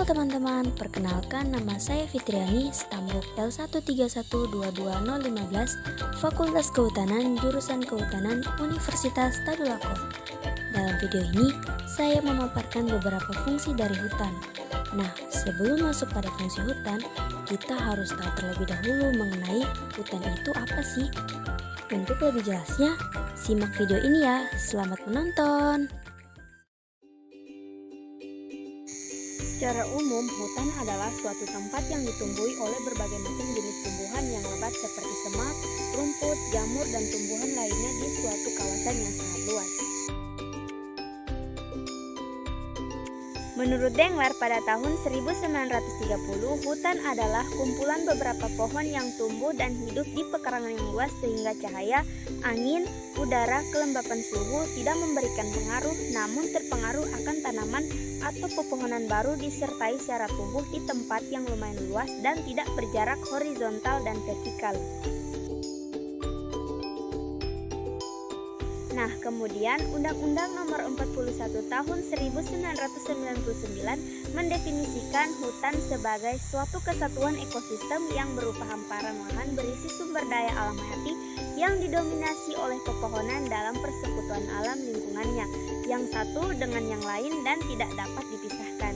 Halo teman-teman, perkenalkan nama saya Fitriani, stambuk L13122015, Fakultas Kehutanan, Jurusan Kehutanan, Universitas Tadulako. Dalam video ini, saya memaparkan beberapa fungsi dari hutan. Nah, sebelum masuk pada fungsi hutan, kita harus tahu terlebih dahulu mengenai hutan itu apa sih. Untuk lebih jelasnya, simak video ini ya. Selamat menonton! Secara umum, hutan adalah suatu tempat yang ditumbuhi oleh berbagai macam jenis tumbuhan yang lebat seperti semak, rumput, jamur, dan tumbuhan lainnya di suatu kawasan yang sangat luas. Menurut Dengler, pada tahun 1930, hutan adalah kumpulan beberapa pohon yang tumbuh dan hidup di pekarangan yang luas sehingga cahaya, angin, udara, kelembapan suhu tidak memberikan pengaruh, namun terpengaruh akan tanaman atau pepohonan baru disertai secara tumbuh di tempat yang lumayan luas dan tidak berjarak horizontal dan vertikal. Nah, kemudian Undang-Undang Nomor 41 Tahun 1999 mendefinisikan hutan sebagai suatu kesatuan ekosistem yang berupa hamparan lahan berisi sumber daya alam hayati yang didominasi oleh pepohonan dalam persekutuan alam lingkungannya, yang satu dengan yang lain dan tidak dapat dipisahkan.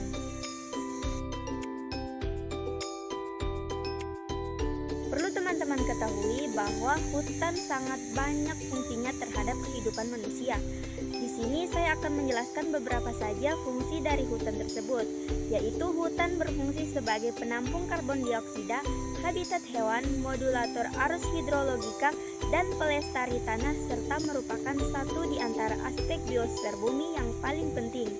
Perlu teman-teman ketahui bahwa hutan sangat banyak fungsinya terhadap kehidupan manusia. Di sini saya akan menjelaskan beberapa saja fungsi dari hutan tersebut, yaitu hutan berfungsi sebagai penampung karbon dioksida, habitat hewan, modulator arus hidrologika, dan pelestari tanah, serta merupakan satu di antara aspek biosfer bumi yang paling penting.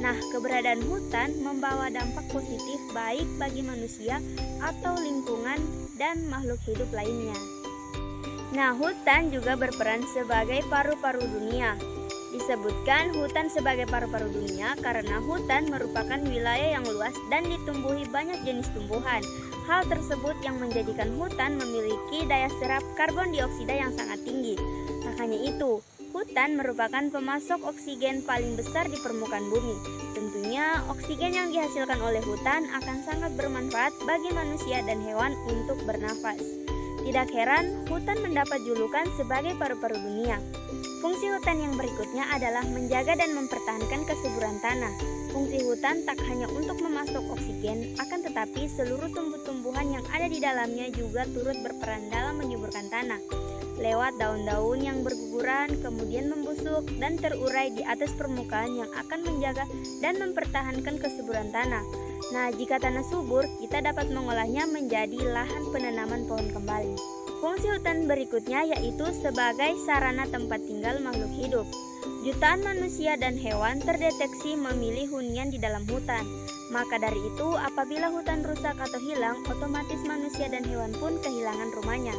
Nah, keberadaan hutan membawa dampak positif baik bagi manusia atau lingkungan dan makhluk hidup lainnya. Nah, hutan juga berperan sebagai paru-paru dunia. Disebutkan hutan sebagai paru-paru dunia karena hutan merupakan wilayah yang luas dan ditumbuhi banyak jenis tumbuhan. Hal tersebut yang menjadikan hutan memiliki daya serap karbon dioksida yang sangat tinggi. Tak hanya itu, hutan merupakan pemasok oksigen paling besar di permukaan bumi. Tentunya, oksigen yang dihasilkan oleh hutan akan sangat bermanfaat bagi manusia dan hewan untuk bernafas. Tidak heran, hutan mendapat julukan sebagai paru-paru dunia. Fungsi hutan yang berikutnya adalah menjaga dan mempertahankan kesuburan tanah. Fungsi hutan tak hanya untuk memasok oksigen, akan tetapi seluruh tumbuh-tumbuhan yang ada di dalamnya juga turut berperan dalam menyuburkan tanah. Lewat daun-daun yang berguguran, kemudian membusuk dan terurai di atas permukaan yang akan menjaga dan mempertahankan kesuburan tanah. Nah, jika tanah subur, kita dapat mengolahnya menjadi lahan penanaman pohon kembali. Fungsi hutan berikutnya yaitu sebagai sarana tempat tinggal makhluk hidup. Jutaan manusia dan hewan terdeteksi memilih hunian di dalam hutan. Maka dari itu, apabila hutan rusak atau hilang, otomatis manusia dan hewan pun kehilangan rumahnya.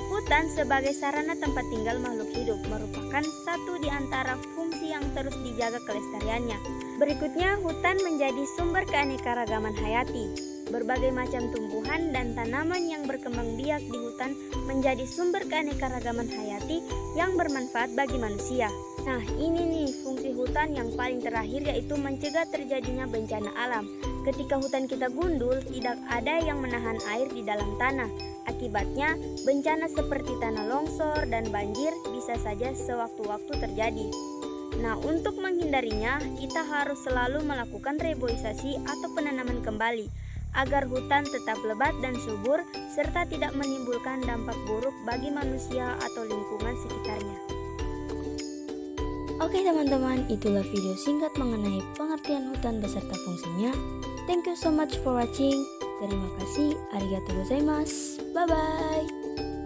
Hutan sebagai sarana tempat tinggal makhluk hidup merupakan satu di antara fungsi yang terus dijaga kelestariannya. Berikutnya, hutan menjadi sumber keanekaragaman hayati. Berbagai macam tumbuhan dan tanaman yang berkembang biak di hutan menjadi sumber keanekaragaman hayati yang bermanfaat bagi manusia. Nah, ini nih fungsi hutan yang paling terakhir, yaitu mencegah terjadinya bencana alam. Ketika hutan kita gundul, tidak ada yang menahan air di dalam tanah. Akibatnya, bencana seperti tanah longsor dan banjir bisa saja sewaktu-waktu terjadi. Nah, untuk menghindarinya, kita harus selalu melakukan reboisasi atau penanaman kembali agar hutan tetap lebat dan subur serta tidak menimbulkan dampak buruk bagi manusia atau lingkungan sekitarnya. Oke teman-teman, itulah video singkat mengenai pengertian hutan beserta fungsinya. Thank you so much for watching. Terima kasih, arigatou gozaimasu. Bye-bye.